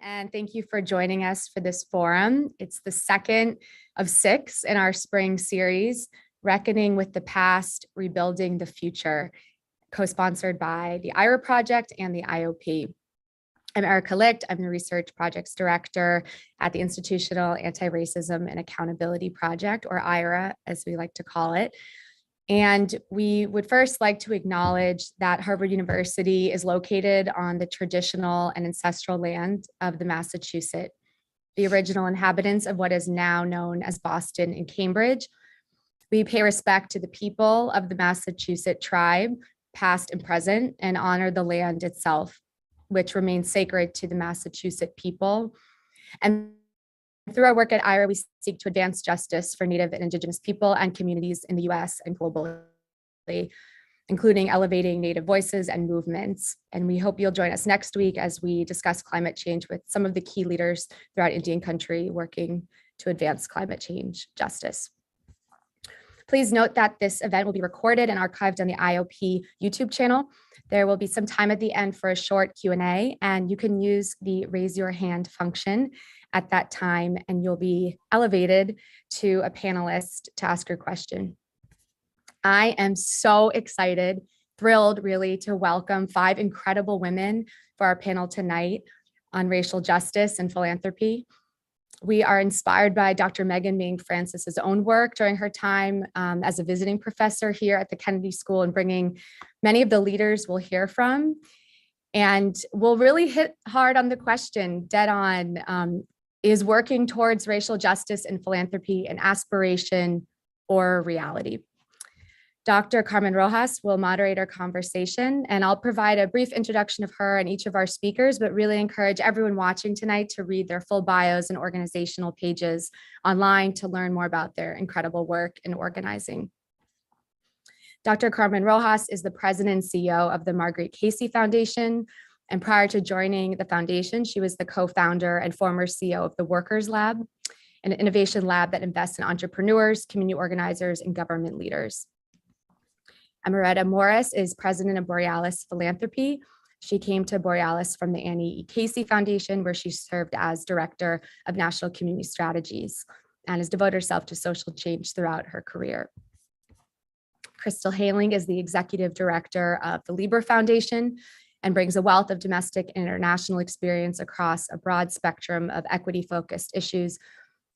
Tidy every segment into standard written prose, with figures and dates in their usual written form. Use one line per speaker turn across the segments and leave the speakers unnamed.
And thank you for joining us for this forum. It's the second of 6 in our spring series, Reckoning with the Past, Rebuilding the Future, co-sponsored by the IRA Project and the IOP. I'm Erica Licht. I'm the Research Projects Director at the Institutional Anti-Racism and Accountability Project, or IRA, as we like to call it. And we would first like to acknowledge that Harvard University is located on the traditional and ancestral land of the Massachusetts, the original inhabitants of what is now known as Boston and Cambridge. We pay respect to the people of the Massachusetts tribe, past and present, and honor the land itself, which remains sacred to the Massachusetts people. And through our work at IRA, we seek to advance justice for Native and Indigenous people and communities in the US and globally, including elevating Native voices and movements. And we hope you'll join us next week as we discuss climate change with some of the key leaders throughout Indian country working to advance climate change justice. Please note that this event will be recorded and archived on the IOP YouTube channel. There will be some time at the end for a short Q&A, and you can use the raise your hand function at that time, and you'll be elevated to a panelist to ask your question. I am so excited, thrilled really to welcome 5 incredible women for our panel tonight on racial justice and philanthropy. We are inspired by Dr. Megan Ming Francis's own work during her time as a visiting professor here at the Kennedy School and bringing many of the leaders we'll hear from. And we'll really hit hard on the question dead on, is working towards racial justice and philanthropy an aspiration or a reality? Dr. Carmen Rojas will moderate our conversation, and I'll provide a brief introduction of her and each of our speakers, but really encourage everyone watching tonight to read their full bios and organizational pages online to learn more about their incredible work in organizing. Dr. Carmen Rojas is the president and CEO of the Marguerite Casey Foundation. And prior to joining the foundation, she was the co-founder and former CEO of the Workers Lab, an innovation lab that invests in entrepreneurs, community organizers, and government leaders. Amoretta Morris is president of Borealis Philanthropy. She came to Borealis from the Annie E. Casey Foundation, where she served as director of national community strategies and has devoted herself to social change throughout her career. Crystal Hayling is the executive director of the Lieber Foundation and brings a wealth of domestic and international experience across a broad spectrum of equity-focused issues,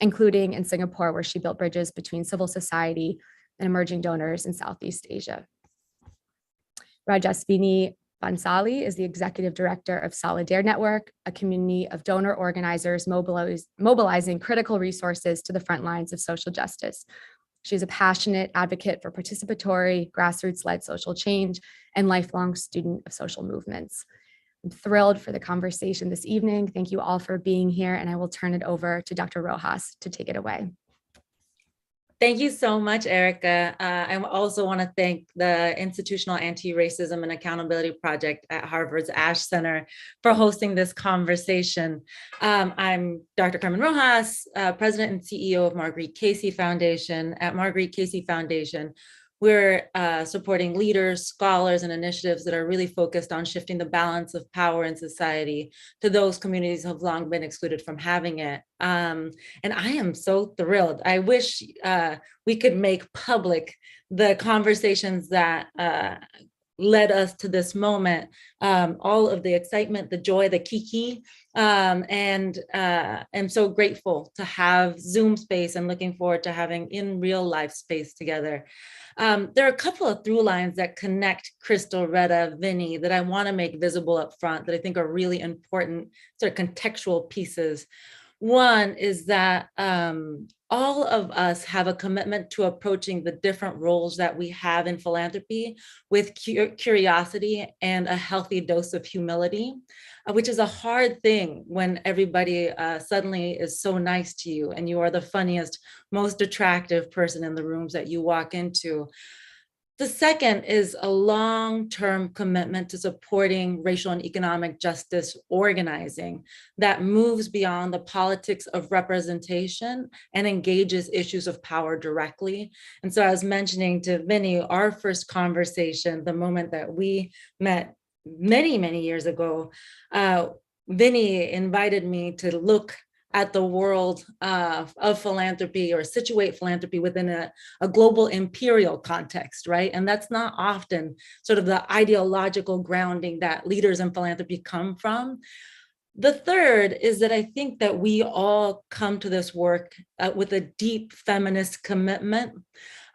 including in Singapore, where she built bridges between civil society and emerging donors in Southeast Asia. Rajasvini Bhansali is the executive director of Solidaire Network, a community of donor organizers mobilizing critical resources to the front lines of social justice. She's a passionate advocate for participatory, grassroots-led social change and lifelong student of social movements. I'm thrilled for the conversation this evening. Thank you all for being here, and I will turn it over to Dr. Rojas to take it away.
Thank you so much, Erica. I also want to thank the Institutional Anti-Racism and Accountability Project at Harvard's Ash Center for hosting this conversation. I'm Dr. Carmen Rojas, President and CEO of Marguerite Casey Foundation. At Marguerite Casey Foundation, we're supporting leaders, scholars, and initiatives that are really focused on shifting the balance of power in society to those communities who have long been excluded from having it. And I am so thrilled. I wish we could make public the conversations that led us to this moment, all of the excitement, the joy, the kiki, and I'm so grateful to have Zoom space and looking forward to having in real life space together. There are a couple of through lines that connect Crystal, Retta, Vinny that I want to make visible up front that I think are really important sort of contextual pieces. One is that all of us have a commitment to approaching the different roles that we have in philanthropy with curiosity and a healthy dose of humility, which is a hard thing when everybody suddenly is so nice to you and you are the funniest, most attractive person in the rooms that you walk into. The second is a long-term commitment to supporting racial and economic justice organizing that moves beyond the politics of representation and engages issues of power directly. And so I was mentioning to Vinny, our first conversation, the moment that we met many, many years ago, Vinny invited me to look at the world of philanthropy, or situate philanthropy within a global imperial context, right? And that's not often sort of the ideological grounding that leaders in philanthropy come from. The third is that I think that we all come to this work with a deep feminist commitment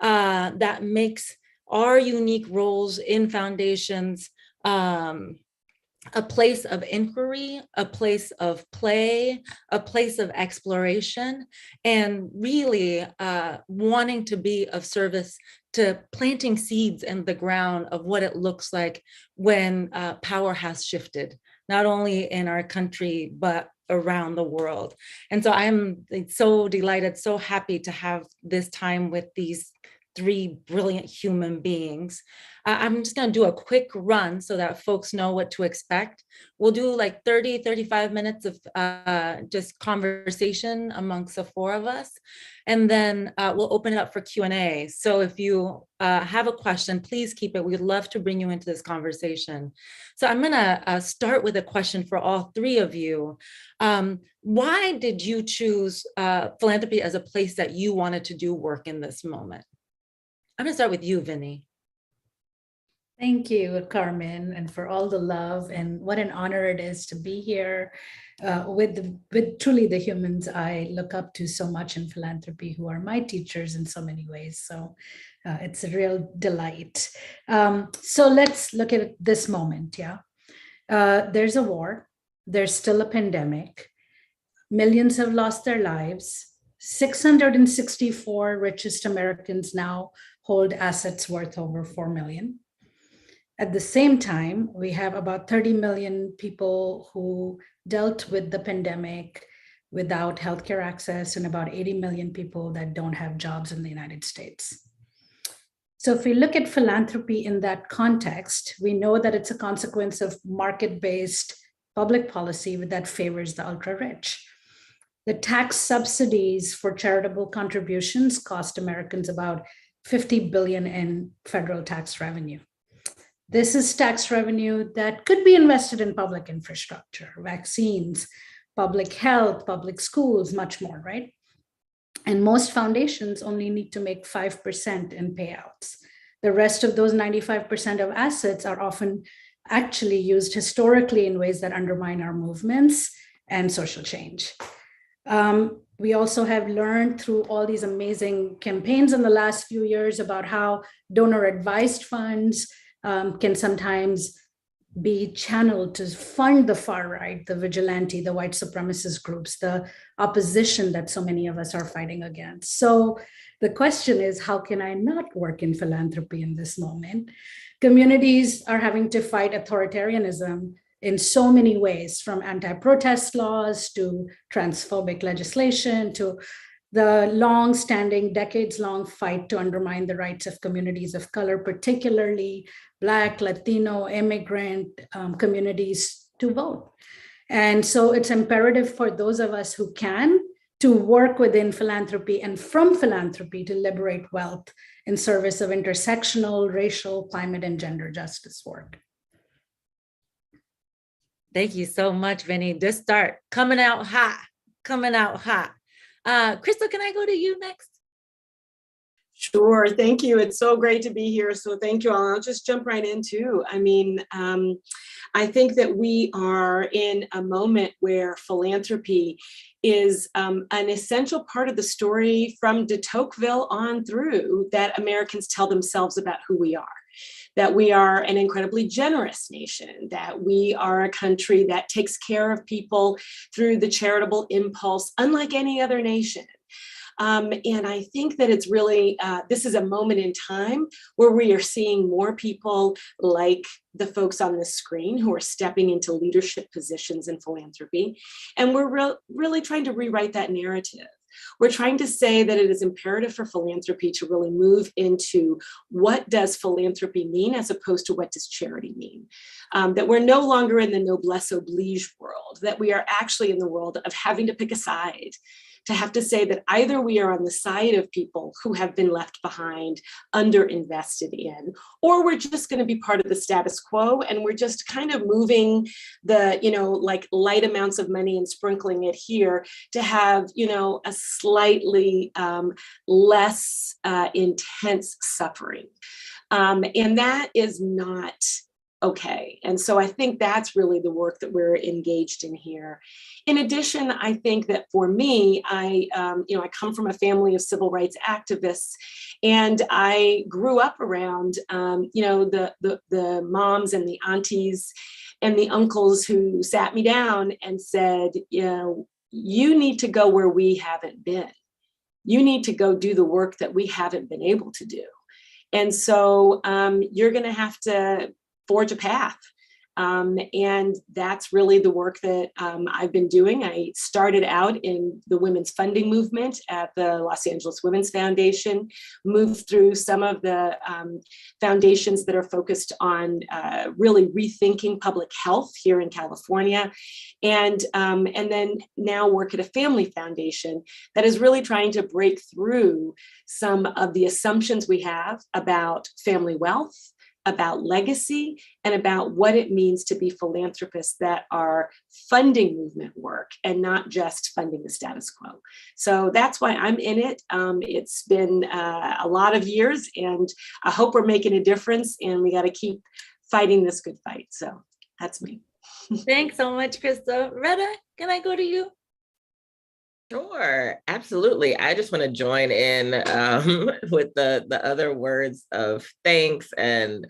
that makes our unique roles in foundations a place of inquiry, a place of play, a place of exploration, and really wanting to be of service to planting seeds in the ground of what it looks like when power has shifted, not only in our country, but around the world. And so I'm so delighted, so happy to have this time with these three brilliant human beings. I'm just going to do a quick run so that folks know what to expect. We'll do like 30, 35 minutes of just conversation amongst the four of us. And then we'll open it up for Q&A. So if you have a question, please keep it. We'd love to bring you into this conversation. So I'm going to start with a question for all three of you. Why did you choose philanthropy as a place that you wanted to do work in this moment? I'm going to start with you, Vinny.
Thank you, Carmen, and for all the love, and what an honor it is to be here with truly the humans I look up to so much in philanthropy, who are my teachers in so many ways. So it's a real delight. So let's look at this moment. Yeah, there's a war. There's still a pandemic. Millions have lost their lives. 664 richest Americans now hold assets worth over 4 million. At the same time, we have about 30 million people who dealt with the pandemic without healthcare access, and about 80 million people that don't have jobs in the United States. So if we look at philanthropy in that context, we know that it's a consequence of market-based public policy that favors the ultra-rich. The tax subsidies for charitable contributions cost Americans about $50 billion in federal tax revenue. This is tax revenue that could be invested in public infrastructure, vaccines, public health, public schools, much more, right? And most foundations only need to make 5% in payouts. The rest of those 95% of assets are often actually used historically in ways that undermine our movements and social change. We also have learned through all these amazing campaigns in the last few years about how donor-advised funds can sometimes be channeled to fund the far right, the vigilante, the white supremacist groups, the opposition that so many of us are fighting against. So the question is, how can I not work in philanthropy in this moment? Communities are having to fight authoritarianism in so many ways, from anti-protest laws to transphobic legislation to the long-standing, decades-long fight to undermine the rights of communities of color, particularly Black, Latino, immigrant communities to vote. And so it's imperative for those of us who can to work within philanthropy and from philanthropy to liberate wealth in service of intersectional, racial, climate, and gender justice work.
Thank you so much, Vinny. Just start coming out hot, coming out hot. Crystal, can I go to you next?
Sure, thank you. It's so great to be here. So thank you all. I'll just jump right in too. I mean, I think that we are in a moment where philanthropy is an essential part of the story from de Tocqueville on through that Americans tell themselves about who we are. That we are an incredibly generous nation, that we are a country that takes care of people through the charitable impulse, unlike any other nation. And I think that it's really, this is a moment in time where we are seeing more people like the folks on the screen who are stepping into leadership positions in philanthropy. And we're really trying to rewrite that narrative. We're trying to say that it is imperative for philanthropy to really move into what does philanthropy mean as opposed to what does charity mean. That we're no longer in the noblesse oblige world, that we are actually in the world of having to pick a side, to have to say that either we are on the side of people who have been left behind, underinvested in, or we're just going to be part of the status quo, and we're just kind of moving the, like light amounts of money and sprinkling it here to have, a slightly less intense suffering. And that is not okay. And so I think that's really the work that we're engaged in here. In addition, I think that for me, I come from a family of civil rights activists, and I grew up around, the moms and the aunties and the uncles who sat me down and said, you need to go where we haven't been. You need to go do the work that we haven't been able to do. And so you're going to have to forge a path. And that's really the work that I've been doing. I started out in the women's funding movement at the Los Angeles Women's Foundation, moved through some of the foundations that are focused on really rethinking public health here in California. And then now work at a family foundation that is really trying to break through some of the assumptions we have about family wealth, about legacy, and about what it means to be philanthropists that are funding movement work and not just funding the status quo. So that's why I'm in it. It's been a lot of years, and I hope we're making a difference, and we got to keep fighting this good fight. So that's me.
Thanks so much, Crystal. Retta, can I go to you?
Sure, absolutely. I just want to join in with the other words of thanks and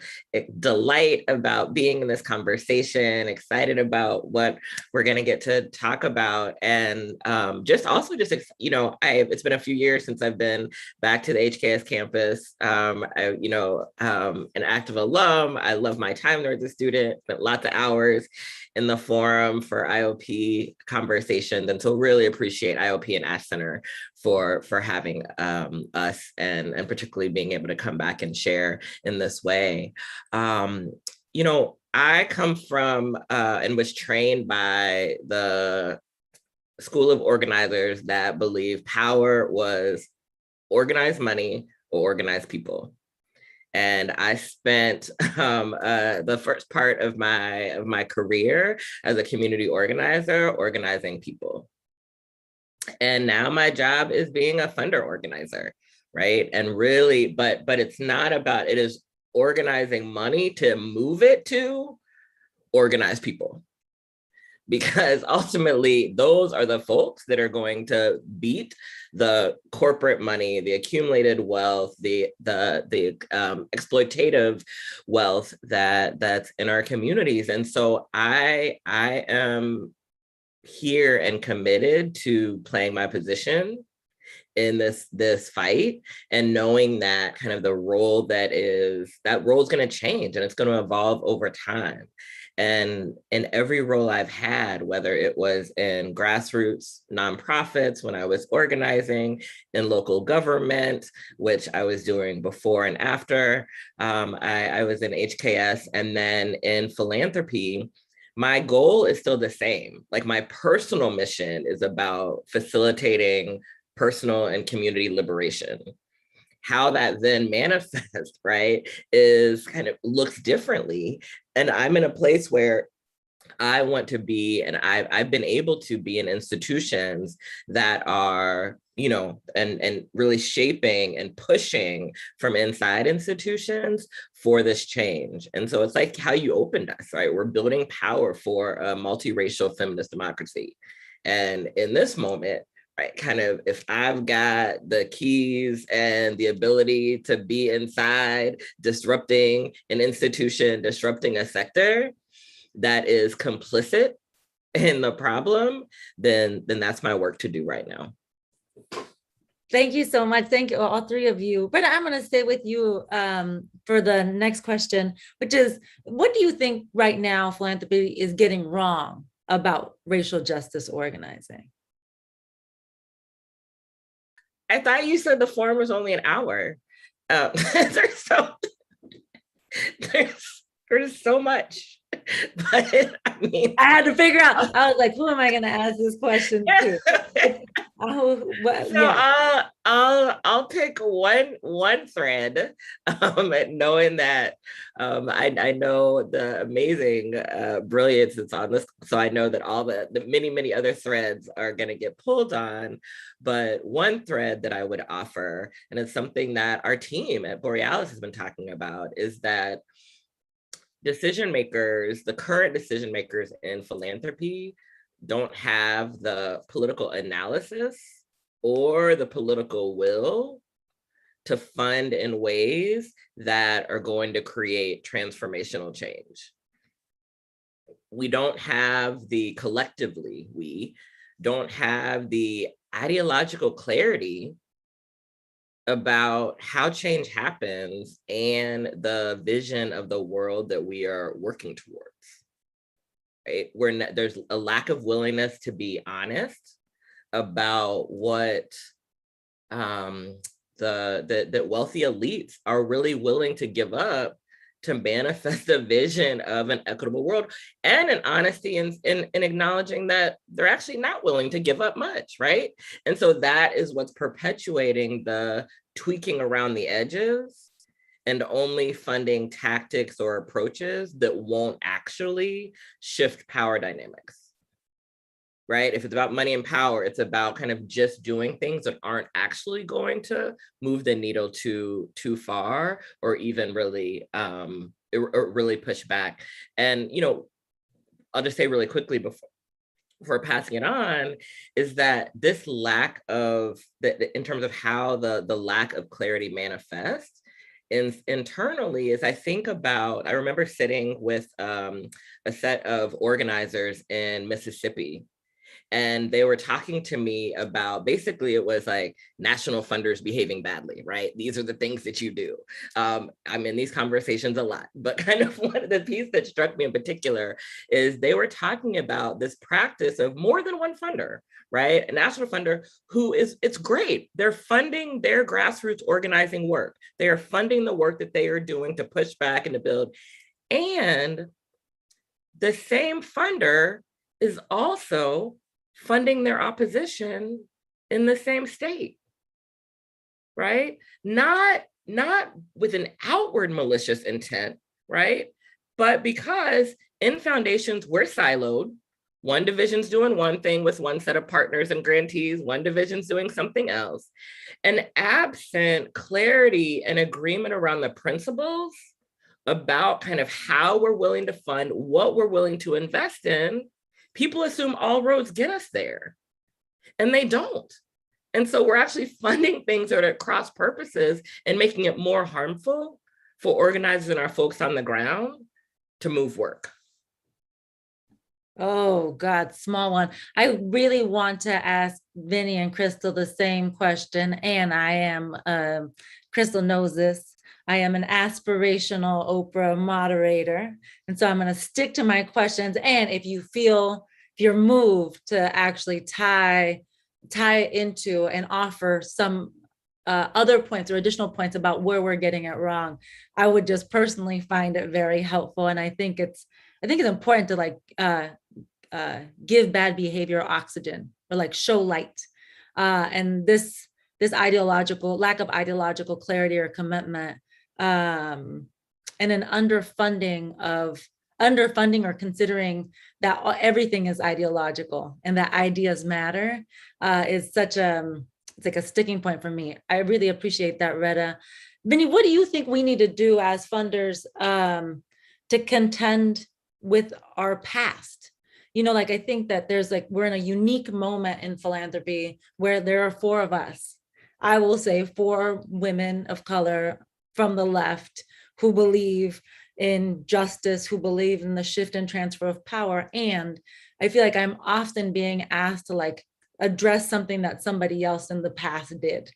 delight about being in this conversation, excited about what we're going to get to talk about. And it's been a few years since I've been back to the HKS campus. An active alum. I love my time there as a student, spent lots of hours in the forum for IOP conversations. And so really appreciate IOP and Ash Center for having us and particularly being able to come back and share in this way. I come from and was trained by the school of organizers that believe power was organized money or organized people. And I spent the first part of my career as a community organizer, organizing people. And now my job is being a funder organizer, right? And really, but it's not about, it is organizing money to move it to organize people. Because ultimately, those are the folks that are going to beat the corporate money, the accumulated wealth, the exploitative wealth that's in our communities. And so I am here and committed to playing my position in this fight, and knowing that kind of the role that role is going to change and it's going to evolve over time. And in every role I've had, whether it was in grassroots nonprofits, when I was organizing, in local government, which I was doing before and after, I was in HKS, and then in philanthropy, my goal is still the same. Like, my personal mission is about facilitating personal and community liberation. How that then manifests, right, is kind of looks differently. And I'm in a place where I want to be, and I've been able to be in institutions that are, and really shaping and pushing from inside institutions for this change. And so it's like how you opened us, right? We're building power for a multiracial feminist democracy. And in this moment, right, kind of, if I've got the keys and the ability to be inside disrupting an institution, disrupting a sector that is complicit in the problem, then that's my work to do right now.
Thank you so much. Thank you, all three of you. But I'm going to stay with you for the next question, which is, what do you think right now philanthropy is getting wrong about racial justice organizing?
I thought you said the forum was only an hour. There's so much. But I mean,
I had to figure out. I was like, who am I going to ask this question to?
So I'll pick one thread, knowing that I know the amazing brilliance that's on this, so I know that all the many other threads are going to get pulled on. But one thread that I would offer, and it's something that our team at Borealis has been talking about, is that decision makers, the current decision makers in philanthropy, don't have the political analysis or the political will to fund in ways that are going to create transformational change. We don't have the, collectively, we don't have the ideological clarity about how change happens and the vision of the world that we are working towards. Right? There's a lack of willingness to be honest about what the wealthy elites are really willing to give up to manifest the vision of an equitable world, and an honesty in acknowledging that they're actually not willing to give up much, right? And so that is what's perpetuating the tweaking around the edges and only funding tactics or approaches that won't actually shift power dynamics. Right? If it's about money and power, it's about kind of just doing things that aren't actually going to move the needle too far, or even really really push back. And I'll just say really quickly before passing it on, is that this lack of in terms of how the lack of clarity manifests internally, is I remember sitting with a set of organizers in Mississippi. And they were talking to me about, basically it was like national funders behaving badly, right? These are the things that you do. I'm in these conversations a lot, but kind of one of the pieces that struck me in particular is they were talking about this practice of more than one funder, right? A national funder it's great. They're funding their grassroots organizing work. They are funding the work that they are doing to push back and to build. And the same funder is also funding their opposition in the same state, right? Not with an outward malicious intent, right? But because in foundations, we're siloed. One division's doing one thing with one set of partners and grantees, one division's doing something else. And absent clarity and agreement around the principles about kind of how we're willing to fund, what we're willing to invest in, people assume all roads get us there, and they don't. And so we're actually funding things that are at cross purposes and making it more harmful for organizers and our folks on the ground to move work.
Oh God, small one. I really want to ask Vinny and Crystal the same question. And I am, Crystal knows this, I am an aspirational Oprah moderator. And so I'm going to stick to my questions. And if you're moved to actually tie into and offer some other points or additional points about where we're getting it wrong, I would just personally find it very helpful. And I think it's important to give bad behavior oxygen, or show light. And this lack of ideological clarity or commitment, and an underfunding or considering that everything is ideological and that ideas matter, is it's like a sticking point for me. I really appreciate that, Retta. Vinny, what do you think we need to do as funders to contend with our past? I think that we're in a unique moment in philanthropy where there are four of us. I will say 4 women of color from the left who believe in justice, who believe in the shift and transfer of power. And I feel like I'm often being asked to address something that somebody else in the past did.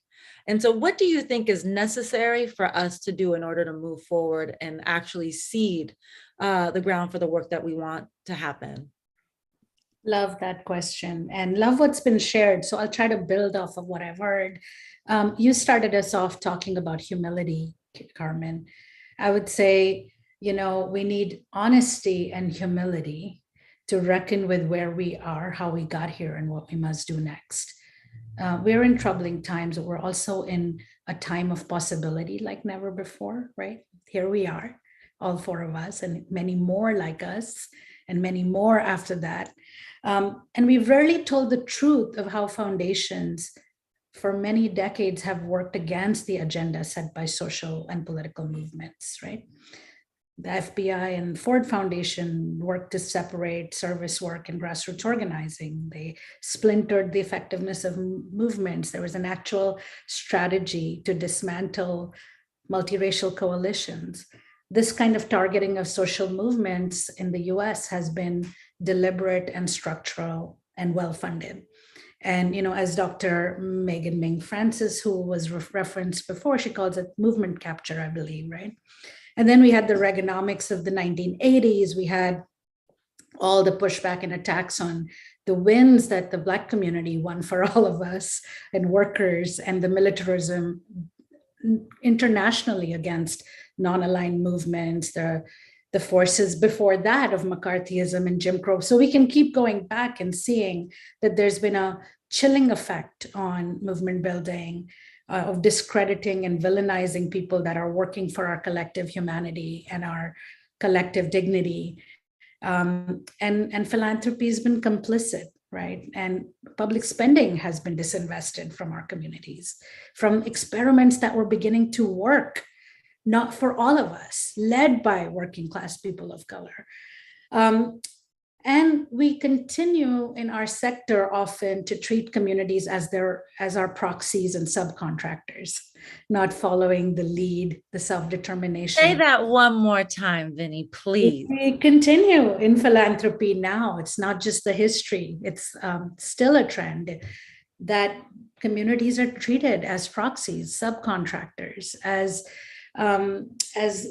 And so what do you think is necessary for us to do in order to move forward and actually seed the ground for the work that we want to happen?
Love that question and love what's been shared. So I'll try to build off of what I've heard. You started us off talking about humility, Carmen. I would say we need honesty and humility to reckon with where we are, how we got here, and what we must do next. We're in troubling times, but we're also in a time of possibility like never before, right? Here we are, all four of us, and many more like us, and many more after that. And we've rarely told the truth of how foundations for many decades have worked against the agenda set by social and political movements, right? The FBI and Ford Foundation worked to separate service work and grassroots organizing. They splintered the effectiveness of movements. There was an actual strategy to dismantle multiracial coalitions. This kind of targeting of social movements in the US has been deliberate and structural and well-funded. And, as Dr. Megan Ming Francis, who was referenced before, she calls it movement capture, I believe, right? And then we had the Reaganomics of the 1980s. We had all the pushback and attacks on the wins that the Black community won for all of us and workers, and the militarism internationally against non-aligned movements, the forces before that of McCarthyism and Jim Crow. So we can keep going back and seeing that there's been a chilling effect on movement building, of discrediting and villainizing people that are working for our collective humanity and our collective dignity. And philanthropy has been complicit, right? And public spending has been disinvested from our communities, from experiments that were beginning to work, not for all of us, led by working class people of color. And we continue in our sector often to treat communities as our proxies and subcontractors, not following the lead, the self-determination.
Say that one more time, Vinny, please.
We continue in philanthropy now. It's not just the history. It's still a trend that communities are treated as proxies, subcontractors, as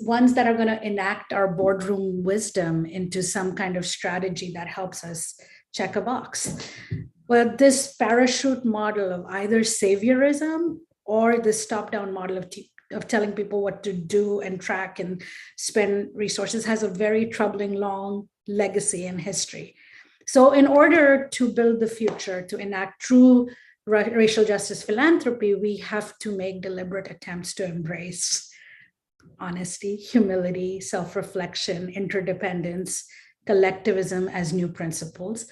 ones that are going to enact our boardroom wisdom into some kind of strategy that helps us check a box. Well, this parachute model of either saviorism or this top-down model of telling people what to do and track and spend resources has a very troubling long legacy and history. So in order to build the future, to enact true racial justice philanthropy, we have to make deliberate attempts to embrace honesty, humility, self-reflection, interdependence, collectivism as new principles.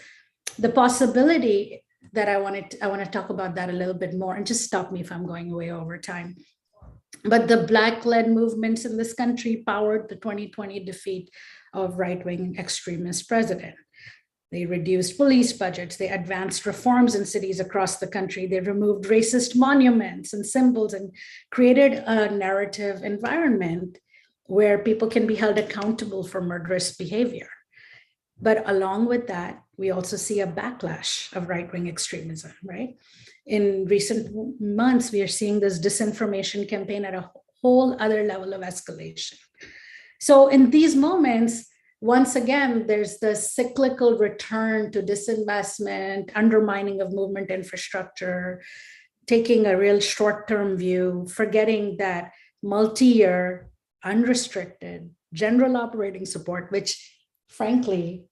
The possibility that I want to talk about that a little bit more, and just stop me if I'm going way over time. But the Black-led movements in this country powered the 2020 defeat of right-wing extremist president. They reduced police budgets. They advanced reforms in cities across the country. They removed racist monuments and symbols and created a narrative environment where people can be held accountable for murderous behavior. But along with that, we also see a backlash of right-wing extremism, right? In recent months, we are seeing this disinformation campaign at a whole other level of escalation. So in these moments, once again, there's the cyclical return to disinvestment, undermining of movement infrastructure, taking a real short-term view, forgetting that multi-year, unrestricted, general operating support, which frankly,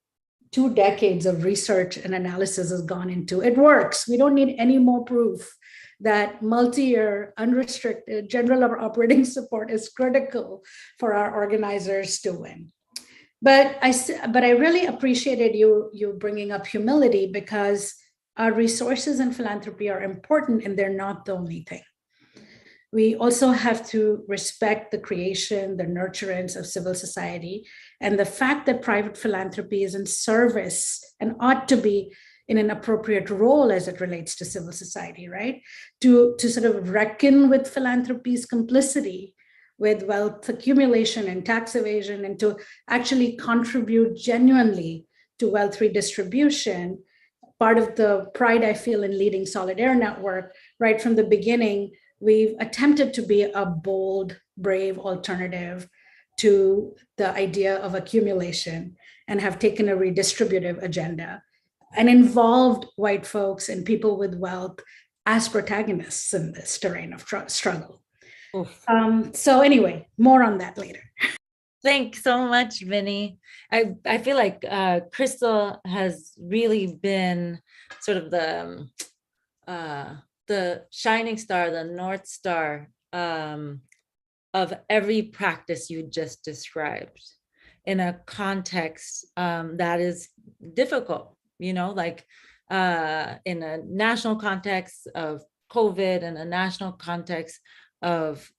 2 decades of research and analysis has gone into, it works. We don't need any more proof that multi-year, unrestricted, general operating support is critical for our organizers to win. But I really appreciated you bringing up humility, because our resources in philanthropy are important and they're not the only thing. We also have to respect the creation, the nurturance of civil society, and the fact that private philanthropy is in service and ought to be in an appropriate role as it relates to civil society, right? To sort of reckon with philanthropy's complicity with wealth accumulation and tax evasion, and to actually contribute genuinely to wealth redistribution. Part of the pride I feel in leading Solid Air Network, right from the beginning, we've attempted to be a bold, brave alternative to the idea of accumulation, and have taken a redistributive agenda and involved white folks and people with wealth as protagonists in this terrain of struggle. So anyway, more on that later.
Thanks so much, Vinny. I feel like Crystal has really been sort of the shining star, the North Star of every practice you just described in a context that is difficult, like in a national context of COVID, and a national context of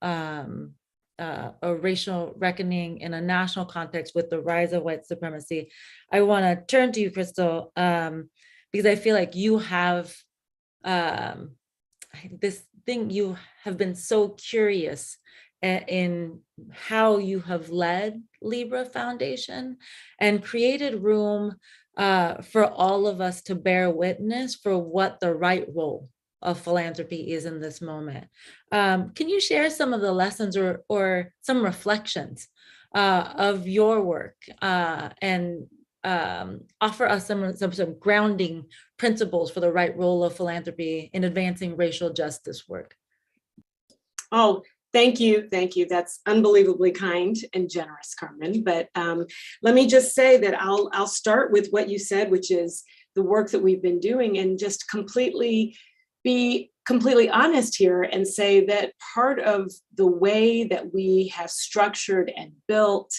a racial reckoning, in a national context with the rise of white supremacy. I want to turn to you, Crystal, because I feel like you have this thing, you have been so curious in how you have led Libra Foundation and created room for all of us to bear witness for what the right role of philanthropy is in this moment. Can you share some of the lessons or some reflections of your work and offer us some grounding principles for the right role of philanthropy in advancing racial justice work?
Oh, thank you. Thank you. That's unbelievably kind and generous, Carmen. But let me just say that I'll start with what you said, which is the work that we've been doing, and just be completely honest here and say that part of the way that we have structured and built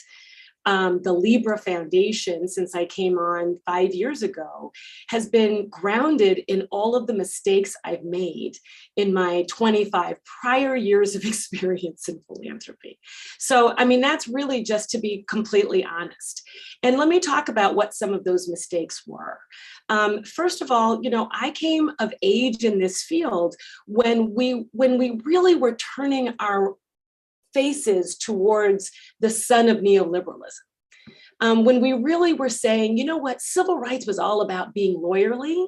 the Libra Foundation since I came on 5 years ago has been grounded in all of the mistakes I've made in my 25 prior years of experience in philanthropy. So, I mean, that's really just to be completely honest. And let me talk about what some of those mistakes were. First of all, I came of age in this field when we really were turning our faces towards the son of neoliberalism. When we really were saying, civil rights was all about being lawyerly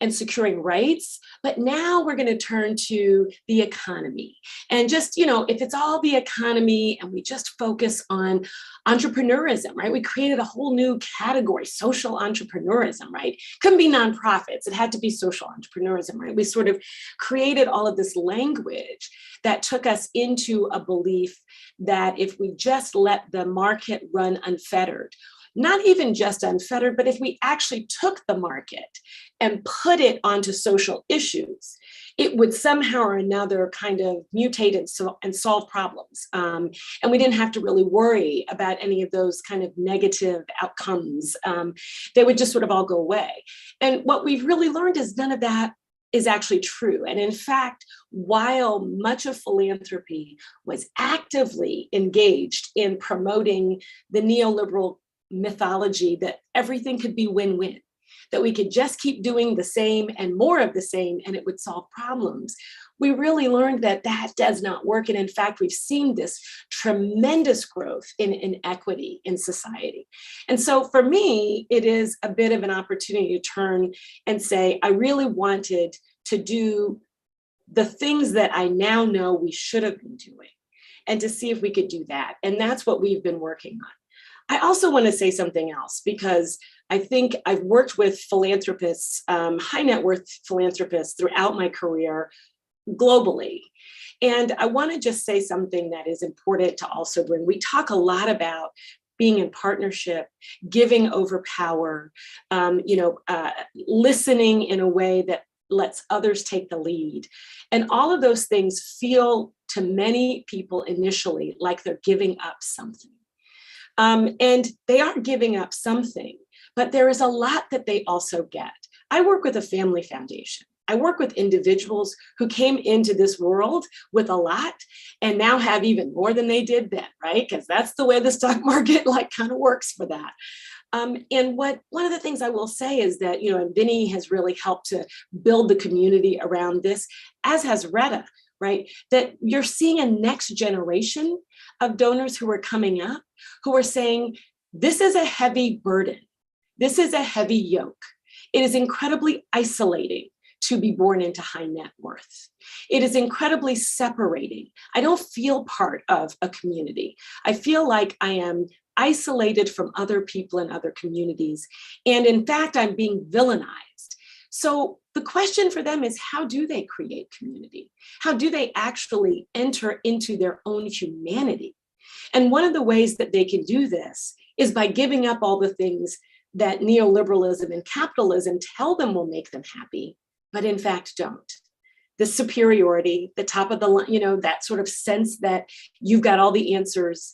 and securing rights, but now we're going to turn to the economy. And just, if it's all the economy and we just focus on entrepreneurism, right? We created a whole new category, social entrepreneurism, right? Couldn't be nonprofits. It had to be social entrepreneurism, right? We sort of created all of this language that took us into a belief that if we just let the market run unfettered, not even just unfettered, but if we actually took the market and put it onto social issues, it would somehow or another kind of mutate and solve problems. And we didn't have to really worry about any of those kind of negative outcomes. They would just sort of all go away. And what we've really learned is none of that is actually true. And in fact, while much of philanthropy was actively engaged in promoting the neoliberal mythology that everything could be win-win, that we could just keep doing the same and more of the same and it would solve problems, we really learned that that does not work. And in fact, we've seen this tremendous growth in inequity in society. And so for me, it is a bit of an opportunity to turn and say, I really wanted to do the things that I now know we should have been doing and to see if we could do that. And that's what we've been working on. I also want to say something else, because I think I've worked with philanthropists, high net worth philanthropists throughout my career globally. And I want to just say something that is important to also bring. We talk a lot about being in partnership, giving over power, listening in a way that lets others take the lead. And all of those things feel to many people initially like they're giving up something. And they are giving up something, but there is a lot that they also get. I work with a family foundation. I work with individuals who came into this world with a lot and now have even more than they did then, right? Because that's the way the stock market kind of works for that. And one of the things I will say is that, and Vinny has really helped to build the community around this, as has Retta, right? That you're seeing a next generation of donors who are coming up, who are saying, this is a heavy burden. This is a heavy yoke. It is incredibly isolating to be born into high net worth. It is incredibly separating. I don't feel part of a community. I feel like I am isolated from other people in other communities. And in fact, I'm being villainized. So the question for them is, how do they create community? How do they actually enter into their own humanity? And one of the ways that they can do this is by giving up all the things that neoliberalism and capitalism tell them will make them happy, but in fact don't. The superiority, the top of the line, that sort of sense that you've got all the answers,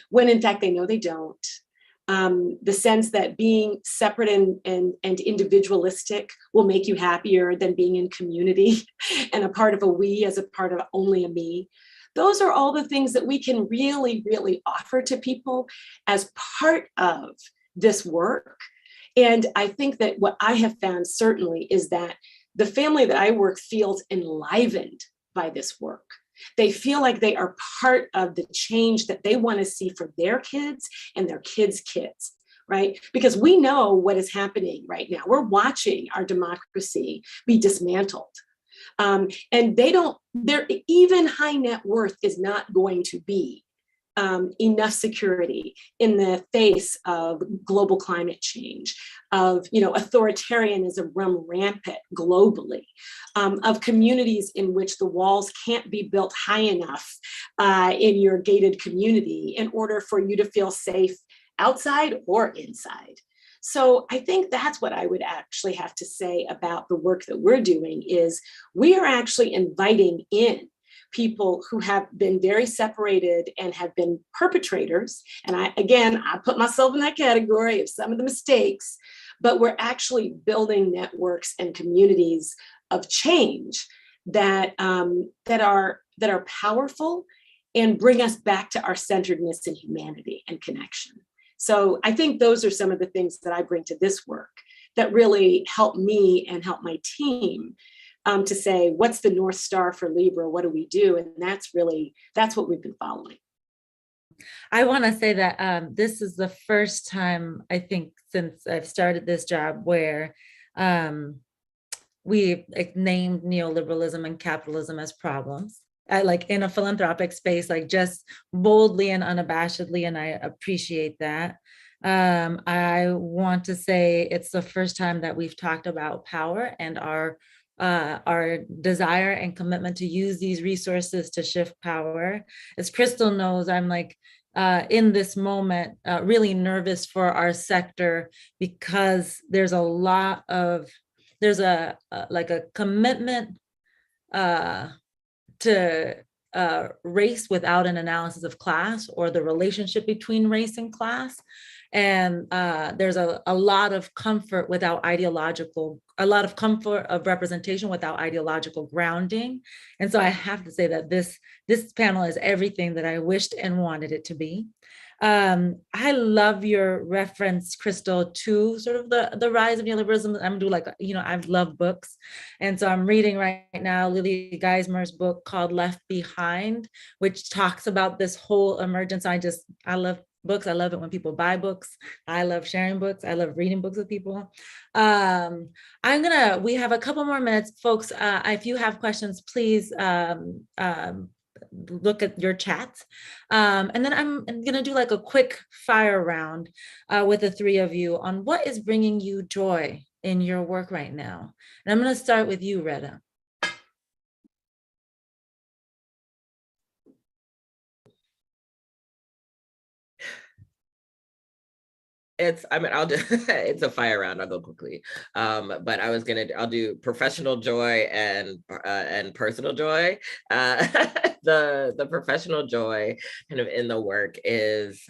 when in fact they know they don't. The sense that being separate and individualistic will make you happier than being in community and a part of a we as a part of only a me. Those are all the things that we can really, really offer to people as part of this work. And I think that what I have found certainly is that the family that I work feels enlivened by this work. They feel like they are part of the change that they want to see for their kids and their kids' kids, right? Because we know what is happening right now. We're watching our democracy be dismantled. And even high net worth is not going to be enough security in the face of global climate change, of authoritarianism run rampant globally, of communities in which the walls can't be built high enough in your gated community in order for you to feel safe outside or inside. So I think that's what I would actually have to say about the work that we're doing is we are actually inviting in people who have been very separated and have been perpetrators. And I put myself in that category of some of the mistakes, but we're actually building networks and communities of change that are powerful and bring us back to our centeredness in humanity and connection. So I think those are some of the things that I bring to this work that really help me and help my team to say, what's the North Star for Libra? What do we do? And that's what we've been following.
I want to say that this is the first time, I think, since I've started this job where we named neoliberalism and capitalism as problems. Like in a philanthropic space, like just boldly and unabashedly, and I appreciate that. I want to say it's the first time that we've talked about power and our desire and commitment to use these resources to shift power. As Crystal knows, I'm like in this moment really nervous for our sector because there's a commitment to race without an analysis of class or the relationship between race and class. And there's a lot of comfort of representation without ideological grounding. And so I have to say that this panel is everything that I wished and wanted it to be. I love your reference, Crystal, to sort of the rise of neoliberalism. I'm doing I've loved books. And so I'm reading right now Lily Geismer's book called Left Behind, which talks about this whole emergence. I love books. I love it when people buy books. I love sharing books. I love reading books with people. We have a couple more minutes, folks. If you have questions, please look at your chats. And then I'm going to do like a quick fire round with the three of you on what is bringing you joy in your work right now. And I'm going to start with you, Retta.
It's a fire round. I'll go quickly. But I'll do professional joy and personal joy. The professional joy kind of in the work is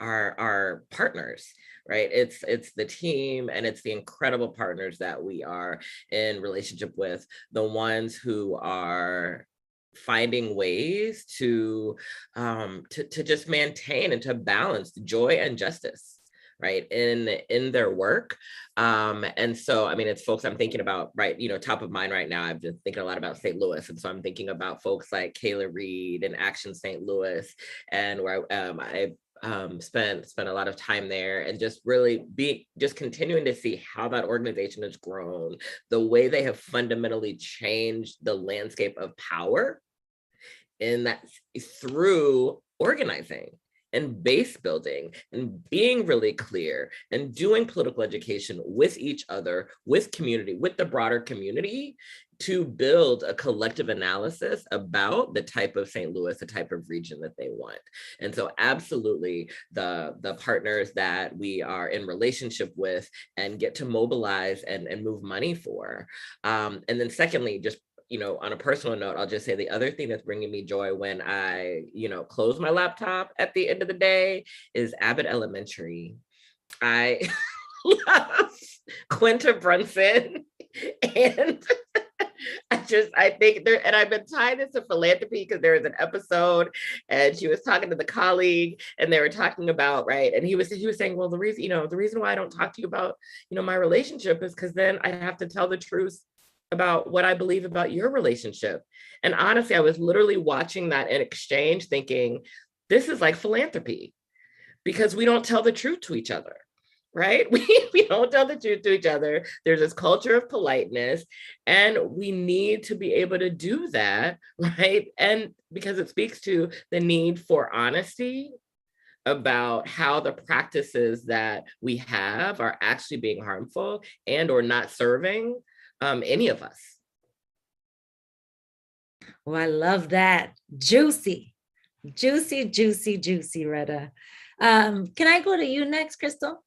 our partners, right? It's the team and it's the incredible partners that we are in relationship with, the ones who are finding ways to just maintain and to balance joy and justice, right, in their work. And so, I mean, it's folks I'm thinking about, right, top of mind right now. I've been thinking a lot about St. Louis. And so I'm thinking about folks like Kayla Reed and Action St. Louis, and where I spent a lot of time there, and just really continuing to see how that organization has grown, the way they have fundamentally changed the landscape of power in that through organizing and base building and being really clear and doing political education with each other, with community, with the broader community, to build a collective analysis about the type of St. Louis, the type of region that they want. And so absolutely the partners that we are in relationship with and get to mobilize and move money for. And then secondly, just on a personal note, I'll just say the other thing that's bringing me joy when I, close my laptop at the end of the day is Abbott Elementary. I love Quinta Brunson, and I think there, and I've been tying this to philanthropy because there was an episode and she was talking to the colleague and they were talking about, right. And he was saying, well, the reason why I don't talk to you about, my relationship is because then I have to tell the truth about what I believe about your relationship. And honestly, I was literally watching that in exchange thinking, this is like philanthropy because we don't tell the truth to each other. Right? We don't tell the truth to each other. There's this culture of politeness, and we need to be able to do that, right? And because it speaks to the need for honesty about how the practices that we have are actually being harmful and or not serving any of us.
Oh, I love that. Juicy, juicy, juicy, juicy, Retta. Can I go to you next, Crystal?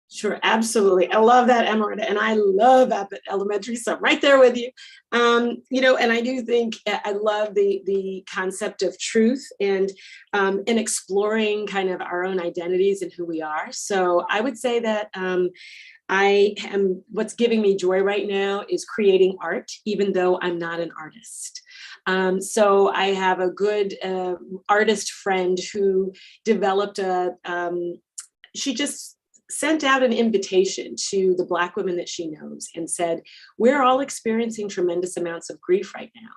Sure, absolutely. I love that, Amaretta, and I love Abbott Elementary, so I'm right there with you. And I do think I love the concept of truth and exploring kind of our own identities and who we are. So I would say that what's giving me joy right now is creating art, even though I'm not an artist. So I have a good artist friend who developed she just sent out an invitation to the Black women that she knows and said, we're all experiencing tremendous amounts of grief right now.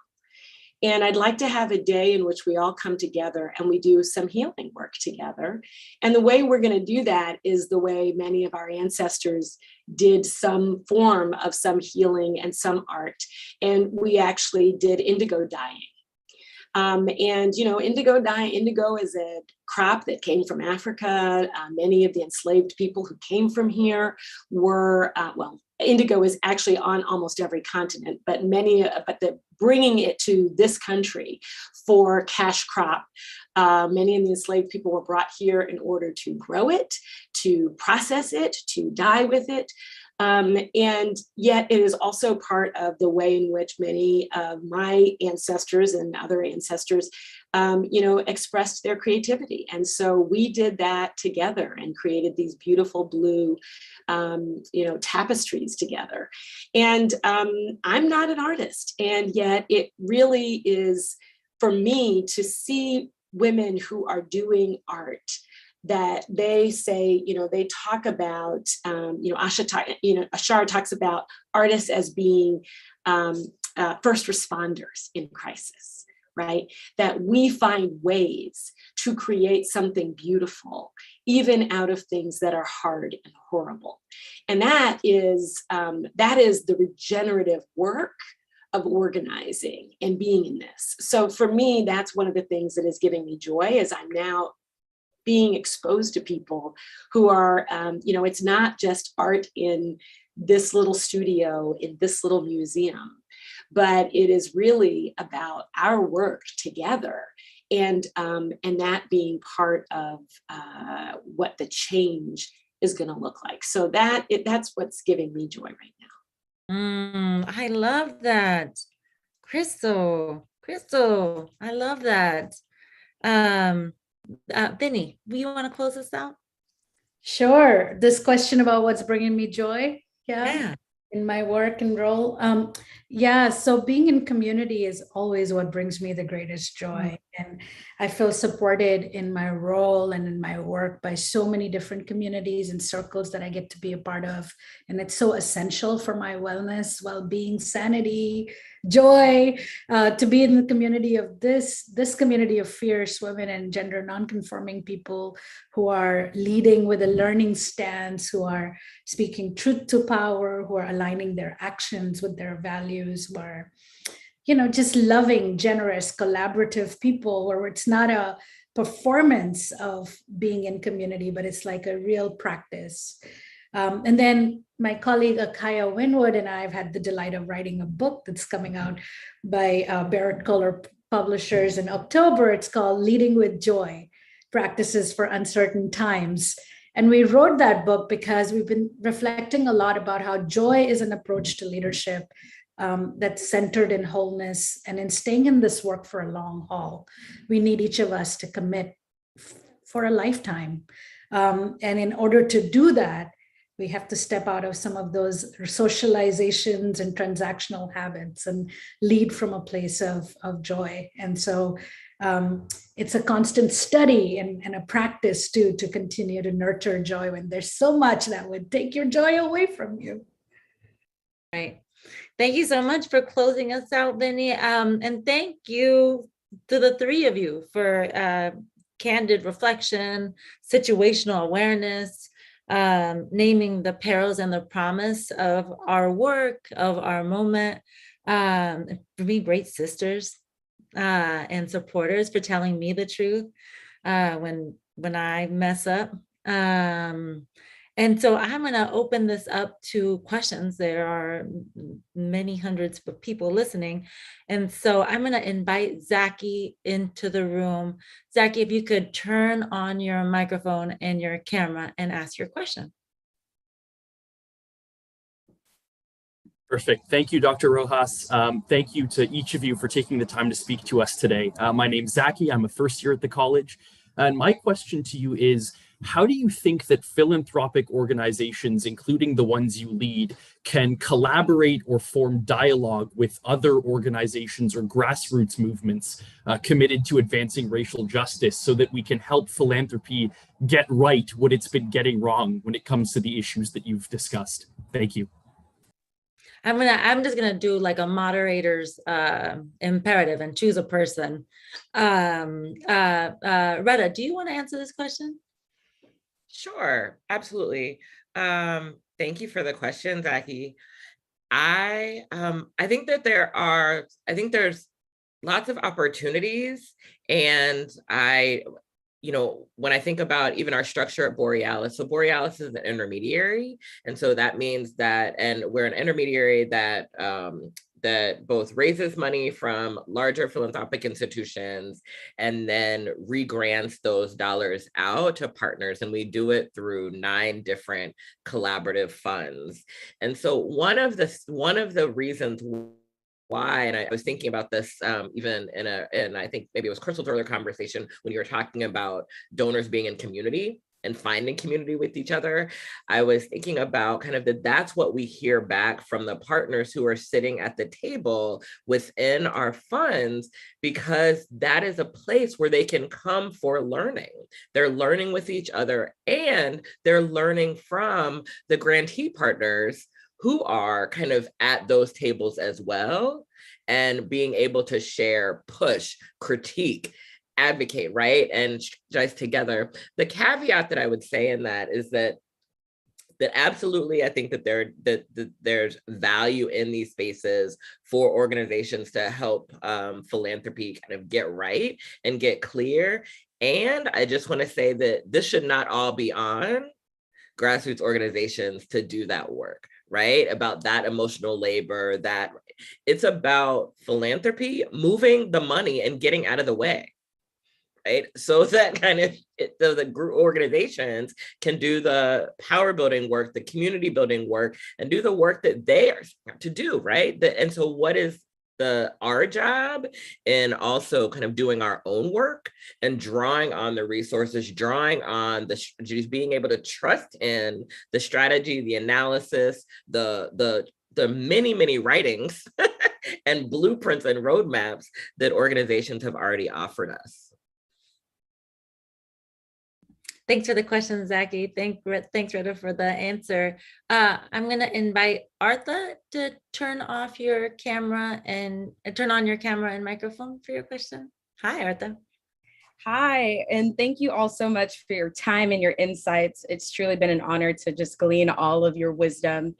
And I'd like to have a day in which we all come together and we do some healing work together. And the way we're going to do that is the way many of our ancestors did some form of some healing and some art. And we actually did indigo dyeing. Indigo is a crop that came from Africa. Many of the enslaved people who came from here were, indigo is actually on almost every continent, but bringing it to this country for cash crop. Many of the enslaved people were brought here in order to grow it, to process it, to dye with it. And yet it is also part of the way in which many of my ancestors and other ancestors, expressed their creativity. And so we did that together and created these beautiful blue, tapestries together. And I'm not an artist, and yet it really is for me to see women who are doing art that they say, they talk about, Ashar talks about artists as being first responders in crisis, right? That we find ways to create something beautiful, even out of things that are hard and horrible. And that is the regenerative work of organizing and being in this. So for me, that's one of the things that is giving me joy as I'm now being exposed to people who are, it's not just art in this little studio, in this little museum, but it is really about our work together and that being part of what the change is going to look like. So that's what's giving me joy right now.
I love that. Crystal, I love that. Vinny, do you want to close this out?
Sure. This question about what's bringing me joy.
Yeah.
In my work and role. So being in community is always what brings me the greatest joy. And I feel supported in my role and in my work by so many different communities and circles that I get to be a part of. And it's so essential for my wellness, well-being, sanity, joy, to be in the community of this community of fierce women and gender non-conforming people who are leading with a learning stance, who are speaking truth to power, who are aligning their actions with their values, who are, just loving, generous, collaborative people, where it's not a performance of being in community, but it's like a real practice. And then my colleague Akaya Winwood and I have had the delight of writing a book that's coming out by Barrett Kohler Publishers in October. It's called Leading with Joy, Practices for Uncertain Times. And we wrote that book because we've been reflecting a lot about how joy is an approach to leadership that's centered in wholeness and in staying in this work for a long haul. We need each of us to commit for a lifetime. And in order to do that, we have to step out of some of those socializations and transactional habits and lead from a place of joy. And so it's a constant study and a practice too, to continue to nurture joy when there's so much that would take your joy away from you.
Right. Thank you so much for closing us out, Vinny. And thank you to the three of you for candid reflection, situational awareness, naming the perils and the promise of our work, of our moment. For me, great sisters and supporters, for telling me the truth when I mess up. And so I'm going to open this up to questions. There are many hundreds of people listening. And so I'm going to invite Zaki into the room. Zaki, if you could turn on your microphone and your camera and ask your question.
Perfect. Thank you, Dr. Rojas. Thank you to each of you for taking the time to speak to us today. My name's Zaki. I'm a first year at the college. And my question to you is, how do you think that philanthropic organizations, including the ones you lead, can collaborate or form dialogue with other organizations or grassroots movements committed to advancing racial justice, so that we can help philanthropy get right what it's been getting wrong when it comes to the issues that you've discussed? Thank you.
I'm just gonna do like a moderator's imperative and choose a person. Retta, do you want to answer this question?
Sure, absolutely. Thank you for the question, Zaki. I think that there's lots of opportunities, and when I think about even our structure at Borealis, so Borealis is an intermediary. And so that means that, and we're an intermediary that that both raises money from larger philanthropic institutions and then regrants those dollars out to partners. And we do it through 9 different collaborative funds. And so one of the reasons why, and I was thinking about this even in I think maybe it was Crystal's earlier conversation when you were talking about donors being in community and finding community with each other. I was thinking about kind of that's what we hear back from the partners who are sitting at the table within our funds, because that is a place where they can come for learning. They're learning with each other, and they're learning from the grantee partners who are kind of at those tables as well, and being able to share, push, critique, advocate, right? And strategize together. The caveat that I would say in that is that absolutely, I think that there's value in these spaces for organizations to help philanthropy kind of get right and get clear. And I just want to say that this should not all be on grassroots organizations to do that work, right? About that emotional labor, that it's about philanthropy moving the money and getting out of the way, right? So that kind of the group organizations can do the power building work, the community building work, and do the work that they are to do, right? And so what is our job in also kind of doing our own work and drawing on the resources, drawing on the strategies, being able to trust in the strategy, the analysis, the many writings and blueprints and roadmaps that organizations have already offered us.
Thanks for the question, Zaki. Thanks, Rita, for the answer. I'm going to invite Artha to turn on your camera and microphone for your question. Hi, Artha.
Hi, and thank you all so much for your time and your insights. It's truly been an honor to just glean all of your wisdom.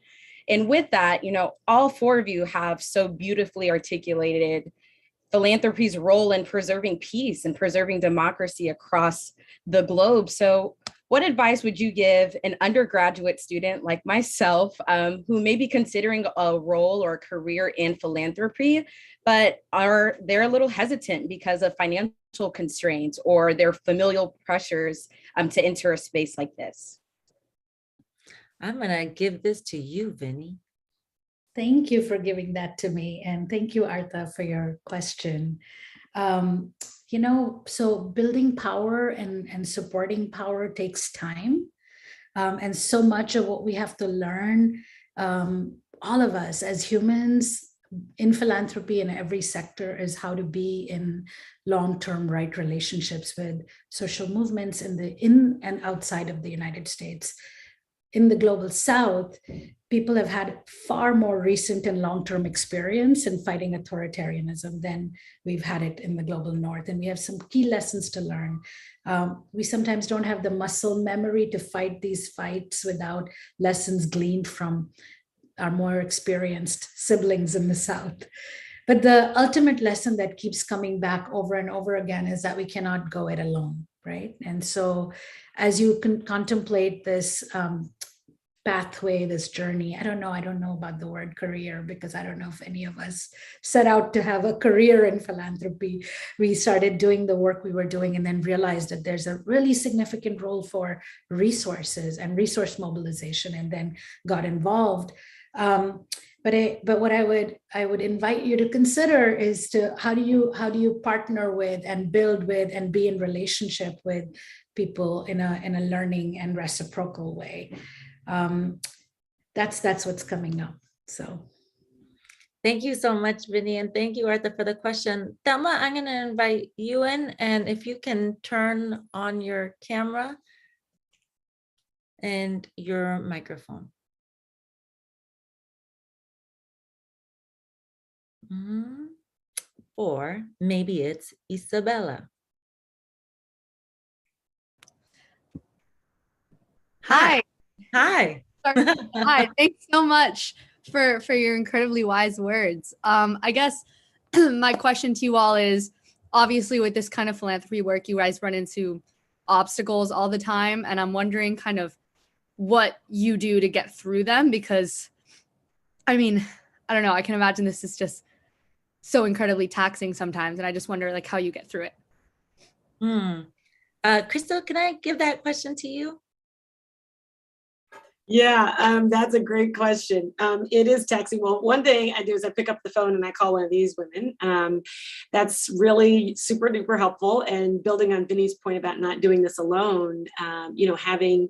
And with that, all 4 of you have so beautifully articulated philanthropy's role in preserving peace and preserving democracy across the globe. So what advice would you give an undergraduate student like myself who may be considering a role or a career in philanthropy, but they're a little hesitant because of financial constraints or their familial pressures to enter a space like this?
I'm gonna give this to you, Vinny.
Thank you for giving that to me. And thank you, Artha, for your question. So building power and supporting power takes time. And so much of what we have to learn, all of us as humans in philanthropy in every sector, is how to be in long-term right relationships with social movements in and outside of the United States. In the global South, people have had far more recent and long-term experience in fighting authoritarianism than we've had it in the global North. And we have some key lessons to learn. We sometimes don't have the muscle memory to fight these fights without lessons gleaned from our more experienced siblings in the South. But the ultimate lesson that keeps coming back over and over again is that we cannot go it alone, right? And so as you can contemplate this pathway, this journey, I don't know about the word career, because I don't know if any of us set out to have a career in philanthropy. We started doing the work we were doing and then realized that there's a really significant role for resources and resource mobilization, and then got involved. But what I would invite you to consider is how do you partner with and build with and be in relationship with people in a learning and reciprocal way. That's what's coming up. So
thank you so much, Vinny, and thank you, Artha, for the question. Thelma, I'm going to invite you in, and if you can turn on your camera and your microphone. Or maybe it's Isabella.
Hi.
Hi.
Hi. Thanks so much for your incredibly wise words. I guess my question to you all is, obviously with this kind of philanthropy work, you guys run into obstacles all the time. And I'm wondering kind of what you do to get through them, because I mean, I don't know, I can imagine this is just so incredibly taxing sometimes. And I just wonder like how you get through it.
Crystal, can I give that question to you?
Yeah, that's a great question. It is taxing. Well, one thing I do is I pick up the phone and I call one of these women. That's really super duper helpful. And building on Vinny's point about not doing this alone, having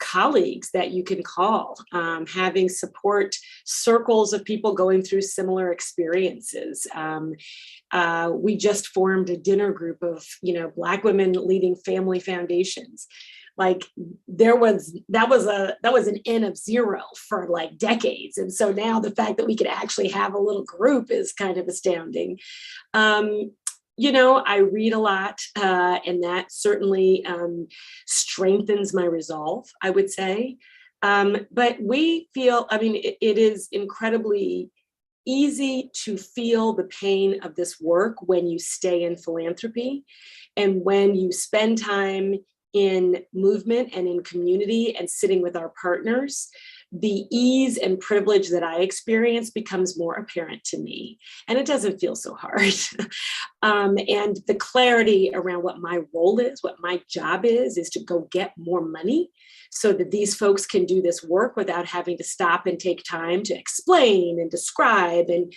colleagues that you can call, having support circles of people going through similar experiences. We just formed a dinner group of, Black women leading family foundations. Like that was an N of zero for like decades. And so now the fact that we could actually have a little group is kind of astounding. I read a lot, and that certainly strengthens my resolve, I would say. But we feel, it is incredibly easy to feel the pain of this work when you stay in philanthropy and when you spend time in movement and in community and sitting with our partners. The ease and privilege that I experience becomes more apparent to me, and it doesn't feel so hard. And the clarity around what my role is, what my job is to go get more money so that these folks can do this work without having to stop and take time to explain and describe and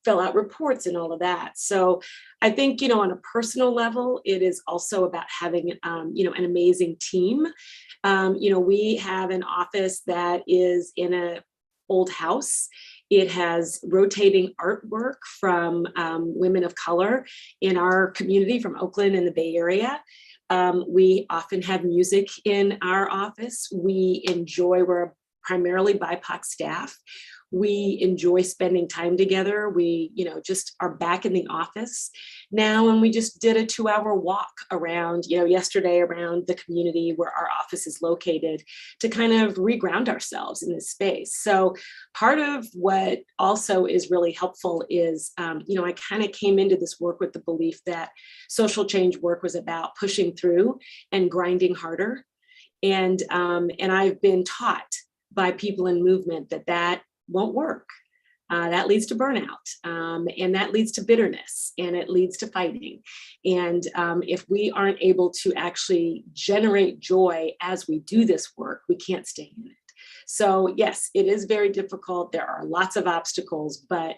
fill out reports and all of that. So I think, on a personal level, it is also about having, an amazing team. We have an office that is in an old house. It has rotating artwork from women of color in our community from Oakland and the Bay Area. We often have music in our office. We're a primarily BIPOC staff. We enjoy spending time together. We, just are back in the office now, and we just did a 2-hour walk around, yesterday around the community where our office is located to kind of reground ourselves in this space. So part of what also is really helpful is, I kind of came into this work with the belief that social change work was about pushing through and grinding harder. And I've been taught by people in movement that won't work. That leads to burnout, and that leads to bitterness, and it leads to fighting. And if we aren't able to actually generate joy as we do this work, we can't stay in it. So yes, it is very difficult. There are lots of obstacles, but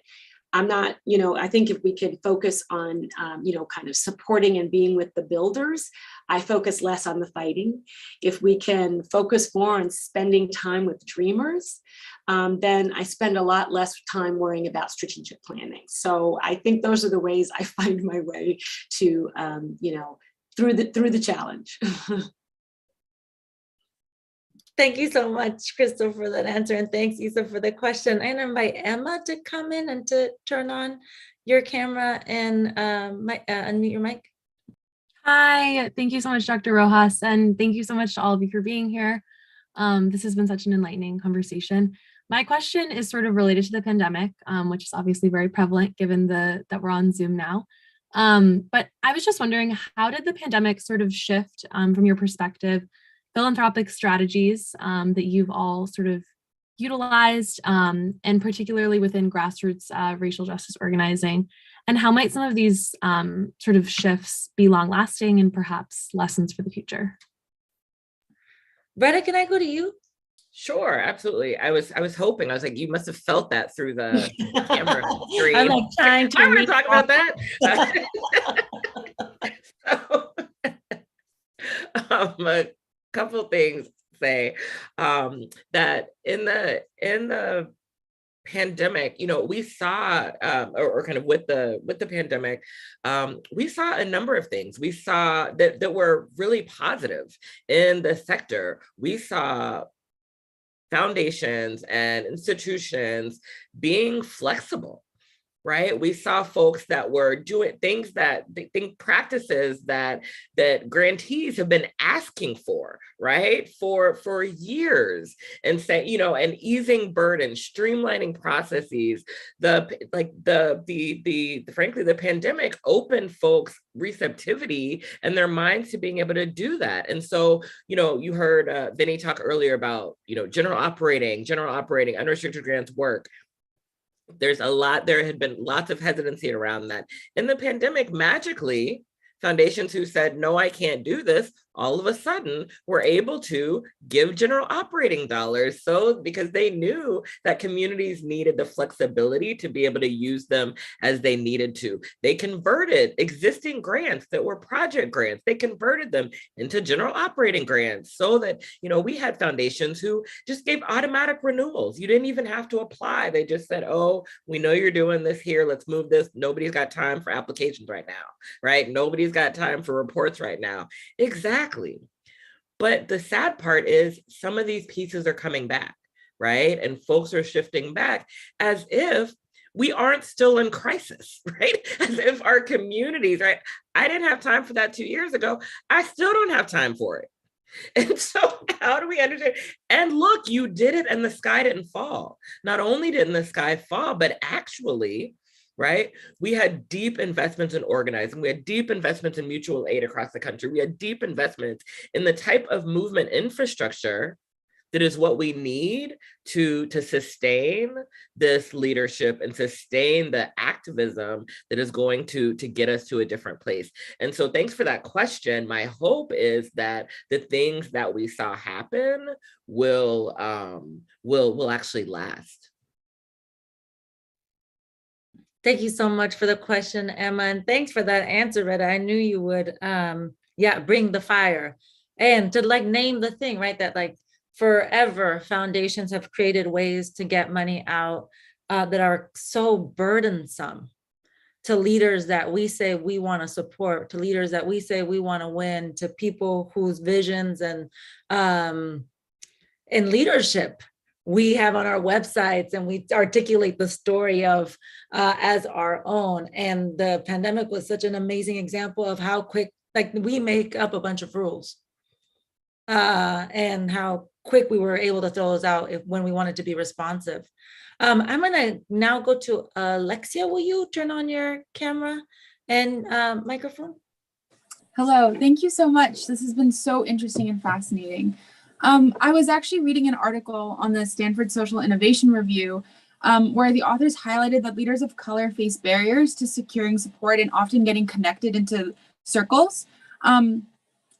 I'm not, I think if we can focus on, kind of supporting and being with the builders, I focus less on the fighting. If we can focus more on spending time with dreamers, then I spend a lot less time worrying about strategic planning. So I think those are the ways I find my way to, through the challenge.
Thank you so much, Crystal, for that answer. And thanks, Isa, for the question. I invite Emma to come in and to turn on your camera and unmute your mic.
Hi, thank you so much, Dr. Rojas. And thank you so much to all of you for being here. This has been such an enlightening conversation. My question is sort of related to the pandemic, which is obviously very prevalent given that we're on Zoom now. But I was just wondering, how did the pandemic sort of shift, from your perspective, philanthropic strategies that you've all sort of utilized, and particularly within grassroots racial justice organizing? And how might some of these sort of shifts be long lasting and perhaps lessons for the future?
Bretta, can I go to you?
Sure, absolutely. I was hoping. I was like, you must have felt that through the camera screen.
I'm like trying to.
I want to talk about that. A couple things say that in the pandemic, we saw, or kind of with the pandemic, we saw a number of things. We saw that were really positive in the sector. We saw foundations and institutions being flexible, right? We saw folks that were doing things practices that grantees have been asking for, right? For years, and say, and easing burdens, streamlining processes. Frankly, the pandemic opened folks' receptivity and their minds to being able to do that. And so, you heard Vinny talk earlier about, general operating, unrestricted grants work. There had been lots of hesitancy around that. In the pandemic, magically, foundations who said, no, I can't do this, all of a sudden were able to give general operating dollars. Because they knew that communities needed the flexibility to be able to use them as they needed to. They converted existing grants that were project grants, they converted them into general operating grants, so that, we had foundations who just gave automatic renewals. You didn't even have to apply. They just said, oh, we know you're doing this here, let's move this. Nobody's got time for applications right now, right? Nobody's got time for reports right now. Exactly. But the sad part is some of these pieces are coming back, right? And folks are shifting back as if we aren't still in crisis, right? As if our communities, right? I didn't have time for that 2 years ago. I still don't have time for it. And so how do we understand? And look, you did it and the sky didn't fall. Not only didn't the sky fall, but actually, right? We had deep investments in organizing. We had deep investments in mutual aid across the country. We had deep investments in the type of movement infrastructure that is what we need to sustain this leadership and sustain the activism that is going to get us to a different place. And so thanks for that question. My hope is that the things that we saw happen will actually last.
Thank you so much for the question, Emma, and thanks for that answer, Retta. I knew you would, bring the fire, and to name the thing, right? That forever foundations have created ways to get money out that are so burdensome to leaders that we say we want to support, to leaders that we say we want to win, to people whose visions and leadership we have on our websites, and we articulate the story of as our own. And the pandemic was such an amazing example of how quick, we make up a bunch of rules and how quick we were able to throw those out when we wanted to be responsive. I'm gonna now go to Alexia. Will you turn on your camera and microphone?
Hello, thank you so much. This has been so interesting and fascinating. I was actually reading an article on the Stanford Social Innovation Review where the authors highlighted that leaders of color face barriers to securing support and often getting connected into circles,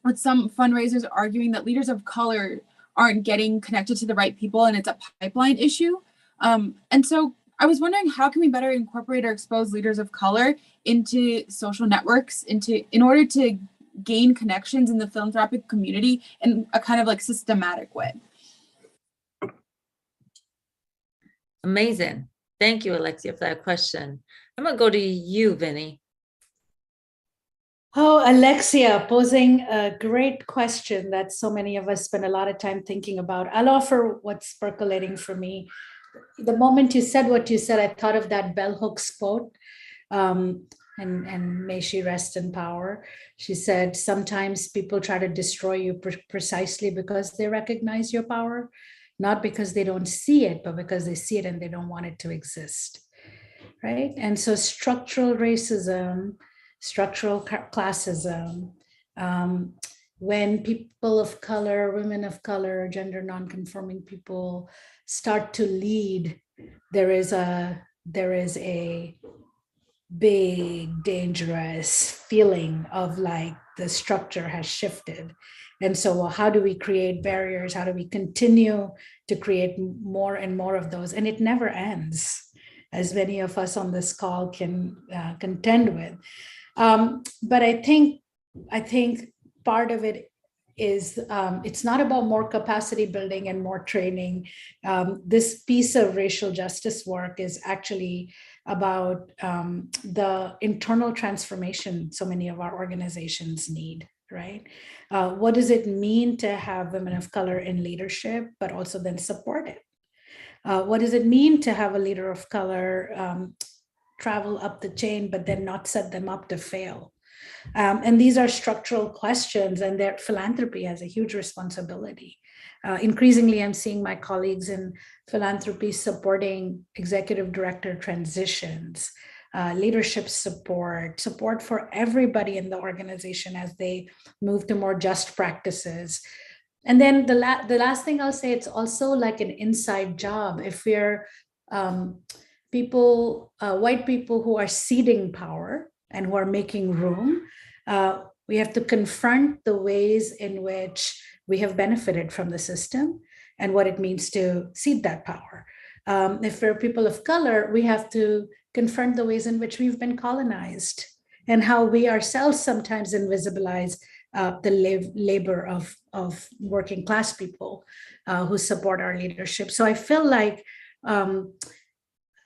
with some fundraisers arguing that leaders of color aren't getting connected to the right people and it's a pipeline issue. And so I was wondering, how can we better incorporate or expose leaders of color into social networks in order to gain connections in the philanthropic community in a kind of like systematic way?
Amazing. Thank you, Alexia, for that question. I'm going to go to you, Vinny.
Oh, Alexia, posing a great question that so many of us spend a lot of time thinking about. I'll offer what's percolating for me. The moment you said what you said, I thought of that bell hooks quote, and may she rest in power. She said, sometimes people try to destroy you precisely because they recognize your power, not because they don't see it, but because they see it and they don't want it to exist, right? And so structural racism, structural classism, when people of color, women of color, gender non-conforming people start to lead, there is a big, dangerous feeling of like the structure has shifted. And so, well, how do we create barriers? How do we continue to create more and more of those? And it never ends, as many of us on this call can contend with. But I think part of it is it's not about more capacity building and more training. This piece of racial justice work is actually about the internal transformation so many of our organizations need, right? What does it mean to have women of color in leadership, but also then support it? What does it mean to have a leader of color travel up the chain, but then not set them up to fail? And these are structural questions, and their philanthropy has a huge responsibility. Increasingly, I'm seeing my colleagues in philanthropy supporting executive director transitions, leadership support for everybody in the organization as they move to more just practices. And then the last thing I'll say, it's also like an inside job. If we're white people who are ceding power and who are making room, we have to confront the ways in which we have benefited from the system and what it means to cede that power. If we're people of color, we have to confront the ways in which we've been colonized and how we ourselves sometimes invisibilize the labor of working class people who support our leadership. So I feel like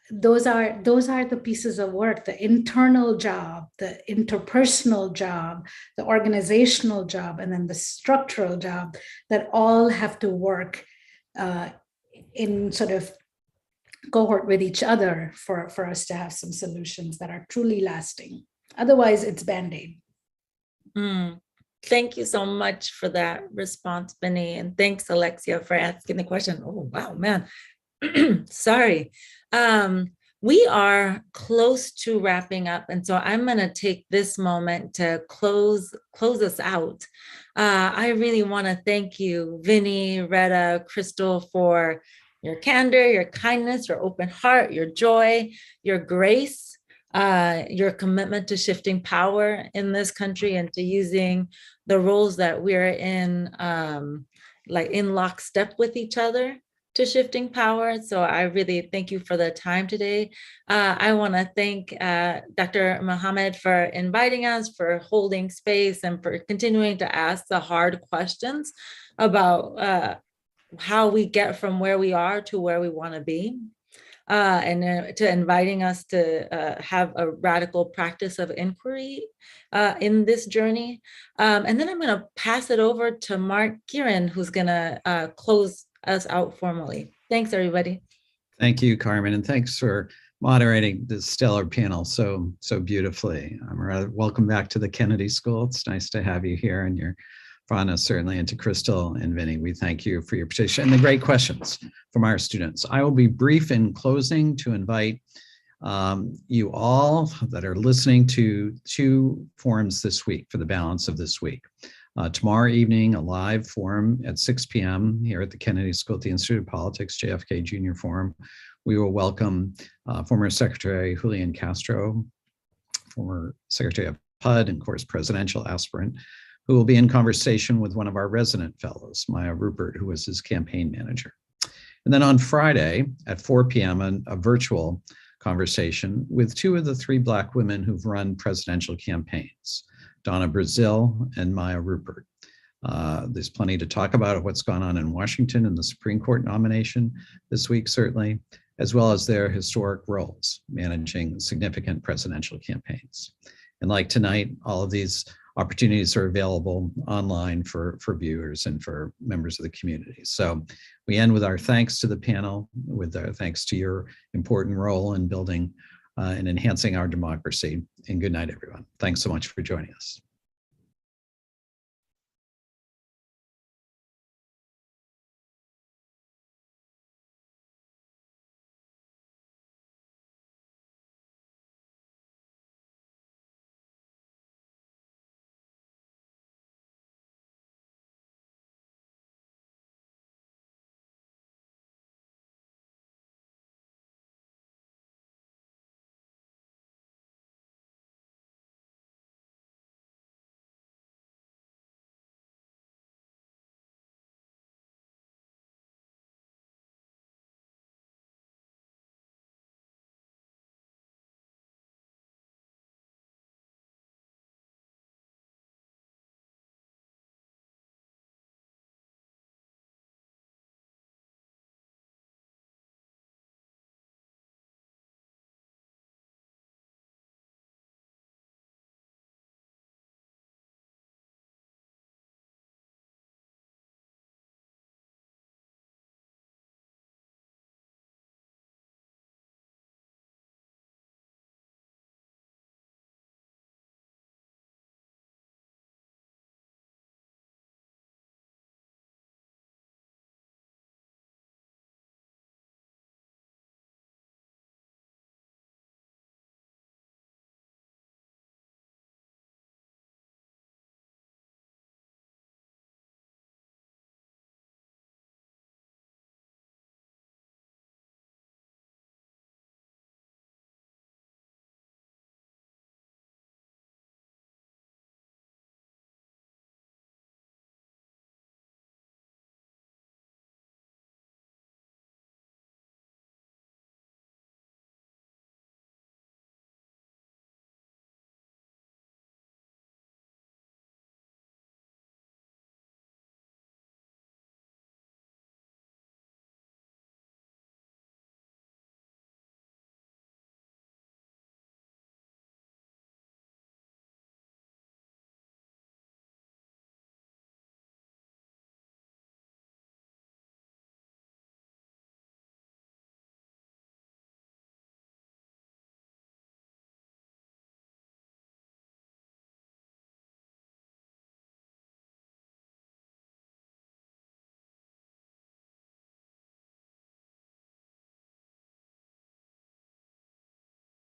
those are the pieces of work: the internal job, the interpersonal job, the organizational job, and then the structural job, that all have to work in sort of cohort with each other for us to have some solutions that are truly lasting. Otherwise, it's Band-Aid.
Thank you so much for that response, Benny. And thanks, Alexia, for asking the question. Oh, wow, man. Sorry. We are close to wrapping up. And so I'm going to take this moment to close us out. I really want to thank you, Vinny, Retta, Crystal, for your candor, your kindness, your open heart, your joy, your grace, your commitment to shifting power in this country and to using the roles that we're in, like in lockstep with each other to shifting power. So I really thank you for the time today. I want to thank Dr. Mohammed for inviting us, for holding space, and for continuing to ask the hard questions about how we get from where we are to where we want to be. And to inviting us to have a radical practice of inquiry in this journey. And then I'm going to pass it over to Mark Kieran, who's going to close us out formally. Thanks, everybody.
Thank you, Carmen, and thanks for moderating this stellar panel so beautifully. Amaretta, welcome back to the Kennedy School. It's nice to have you here, and your Prana, certainly, and to Crystal and Vinny, we thank you for your participation and the great questions from our students. I will be brief in closing to invite you all that are listening to 2 forums this week for the balance of this week. Tomorrow evening, a live forum at 6 p.m. here at the Kennedy School at the Institute of Politics, JFK Junior Forum. We will welcome former Secretary Julian Castro, former Secretary of HUD and, of course, presidential aspirant, who will be in conversation with one of our resident fellows, Maya Rupert, who was his campaign manager. And then on Friday at 4 p.m., a virtual conversation with two of the three Black women who've run presidential campaigns, Donna Brazile and Maya Rupert. There's plenty to talk about what's gone on in Washington and the Supreme Court nomination this week, certainly, as well as their historic roles managing significant presidential campaigns. And like tonight, all of these opportunities are available online for viewers and for members of the community. So we end with our thanks to the panel, with our thanks to your important role in building and enhancing our democracy. And good night, everyone. Thanks so much for joining us.